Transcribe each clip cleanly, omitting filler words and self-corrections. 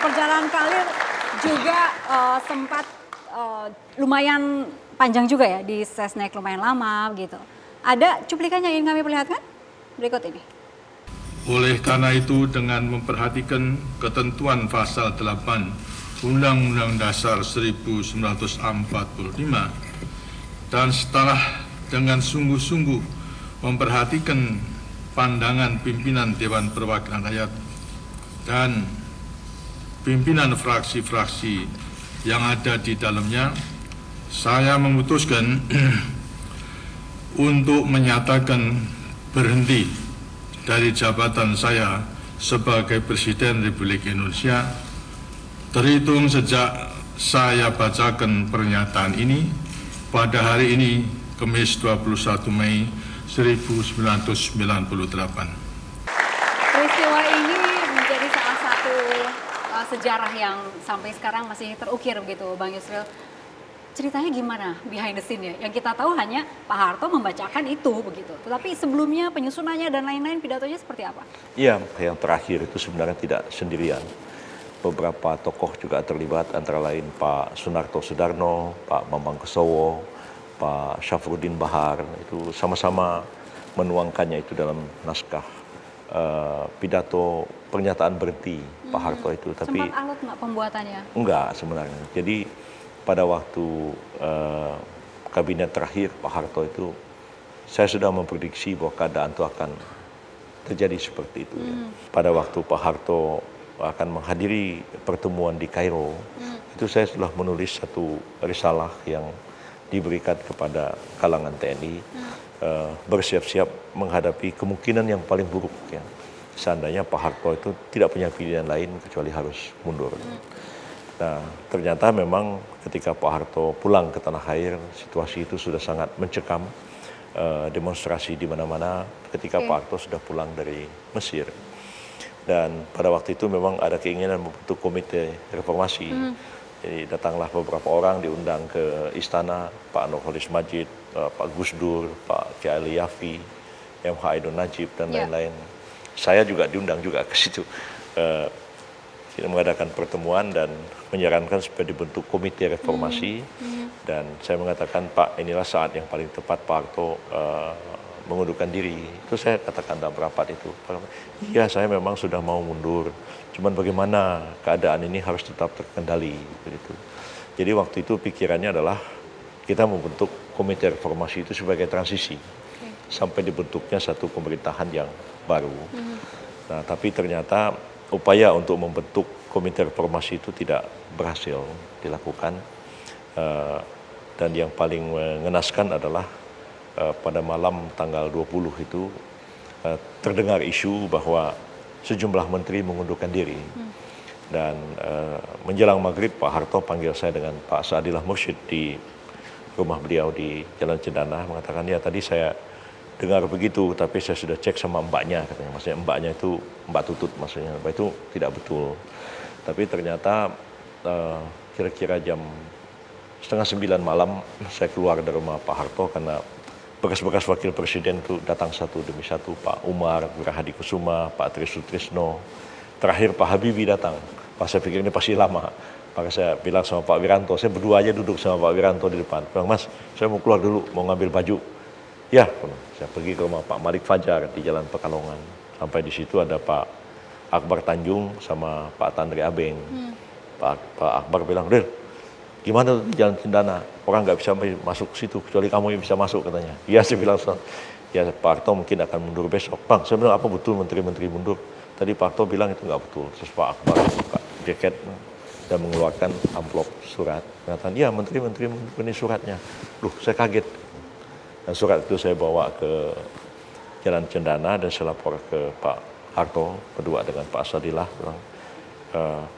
perjalanan karir juga sempat lumayan panjang juga ya di Sesnek, lumayan lama gitu. Ada cuplikannya yang ingin kami perlihatkan? Berikut ini. Oleh karena itu, dengan memperhatikan ketentuan pasal 8 Undang-Undang Dasar 1945 dan setelah dengan sungguh-sungguh memperhatikan pandangan pimpinan Dewan Perwakilan Rakyat dan pimpinan fraksi-fraksi yang ada di dalamnya, saya memutuskan untuk menyatakan berhenti dari jabatan saya sebagai Presiden Republik Indonesia terhitung sejak saya bacakan pernyataan ini pada hari ini, Kamis 21 Mei 1998. Peristiwa ini menjadi salah satu sejarah yang sampai sekarang masih terukir begitu, Bang Yusril. Ceritanya gimana behind the scene ya? Yang kita tahu hanya Pak Harto membacakan itu begitu. Tetapi sebelumnya penyusunannya dan lain-lain pidatonya seperti apa? Iya, yang terakhir itu sebenarnya tidak sendirian. Beberapa tokoh juga terlibat, antara lain Pak Sunarto Sudarno, Pak Bambang Kesowo, Pak Syafruddin Bahar, itu sama-sama menuangkannya itu dalam naskah pidato pernyataan berhenti Pak Harto itu. Tapi sempat alot nggak pembuatannya? Enggak sebenarnya. Jadi pada waktu kabinet terakhir Pak Harto itu, saya sudah memprediksi bahwa keadaan itu akan terjadi seperti itu. Ya. Pada waktu Pak Harto akan menghadiri pertemuan di Kairo, itu saya sudah menulis satu risalah yang diberikan kepada kalangan TNI, bersiap-siap menghadapi kemungkinan yang paling buruk. Ya. Seandainya Pak Harto itu tidak punya pilihan lain kecuali harus mundur. Nah, ternyata memang ketika Pak Harto pulang ke tanah air, situasi itu sudah sangat mencekam, demonstrasi di mana-mana ketika Pak Harto sudah pulang dari Mesir. Dan pada waktu itu memang ada keinginan membentuk komite reformasi. Jadi datanglah beberapa orang diundang ke istana, Pak Nurholis Majid, Pak Gus Dur, Pak Kiai Ali Yafi, MH Aidon Najib, dan lain-lain. Saya juga diundang juga ke situ. Kita mengadakan pertemuan dan menyarankan supaya dibentuk komite reformasi. Dan saya mengatakan, Pak, inilah saat yang paling tepat Pak Harto mengundurkan diri. Itu saya katakan dalam rapat itu. Iya, saya memang sudah mau mundur. Cuman bagaimana keadaan ini harus tetap terkendali. Begitu. Jadi waktu itu pikirannya adalah kita membentuk komite reformasi itu sebagai transisi. Sampai dibentuknya satu pemerintahan yang baru. Nah, tapi ternyata upaya untuk membentuk komite reformasi itu tidak berhasil dilakukan. Dan yang paling mengenaskan adalah pada malam tanggal 20 itu terdengar isu bahwa sejumlah menteri mengundurkan diri. Dan menjelang maghrib Pak Harto panggil saya dengan Pak Saadillah Mursyid di rumah beliau di Jalan Cendana, mengatakan, ya tadi saya dengar begitu, tapi saya sudah cek sama mbaknya, katanya. Maksudnya mbaknya itu Mbak Tutut, maksudnya Mbak itu tidak betul. Tapi ternyata kira-kira jam 8:30 malam saya keluar dari rumah Pak Harto karena bekas-bekas wakil presiden itu datang satu demi satu. Pak Umar, Wirahadi Kusuma, Pak Tri Sutrisno, terakhir Pak Habibie datang. Pas saya pikir ini pasti lama, maka saya bilang sama Pak Wiranto, saya berdua aja duduk sama Pak Wiranto di depan. Bilang, Mas, saya mau keluar dulu, mau ngambil baju. Ya, saya pergi ke rumah Pak Malik Fajar di Jalan Pekalongan. Sampai di situ ada Pak Akbar Tanjung sama Pak Tandri Abeng. Pak Akbar bilang, Del, gimana tuh di Jalan Cendana? Orang nggak bisa masuk ke situ, kecuali kamu yang bisa masuk, katanya. Iya, saya bilang, ya Pak Harto mungkin akan mundur besok. Bang, saya bilang, apa betul menteri-menteri mundur? Tadi Pak Harto bilang itu nggak betul. Terus Pak Akbar buka jaket dan mengeluarkan amplop surat. Mengatakan, ya menteri-menteri mundur, ini suratnya. Loh, saya kaget. Dan surat itu saya bawa ke Jalan Cendana dan saya lapor ke Pak Harto, berdua dengan Pak Saadillah, bilang,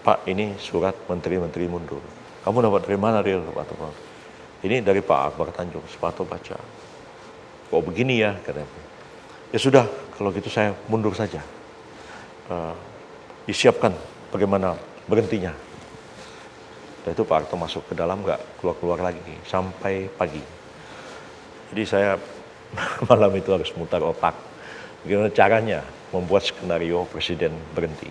Pak, ini surat menteri-menteri mundur. Kamu dapat dari mana, Ril? Ini dari Pak Akbar Tanjung. Sepatu baca. Kok begini ya? Katanya. Ya sudah, kalau gitu saya mundur saja. Disiapkan bagaimana berhentinya. Dan itu Pak Harto masuk ke dalam, nggak keluar-keluar lagi sampai pagi. Jadi saya malam itu harus mutar otak. Bagaimana caranya membuat skenario presiden berhenti.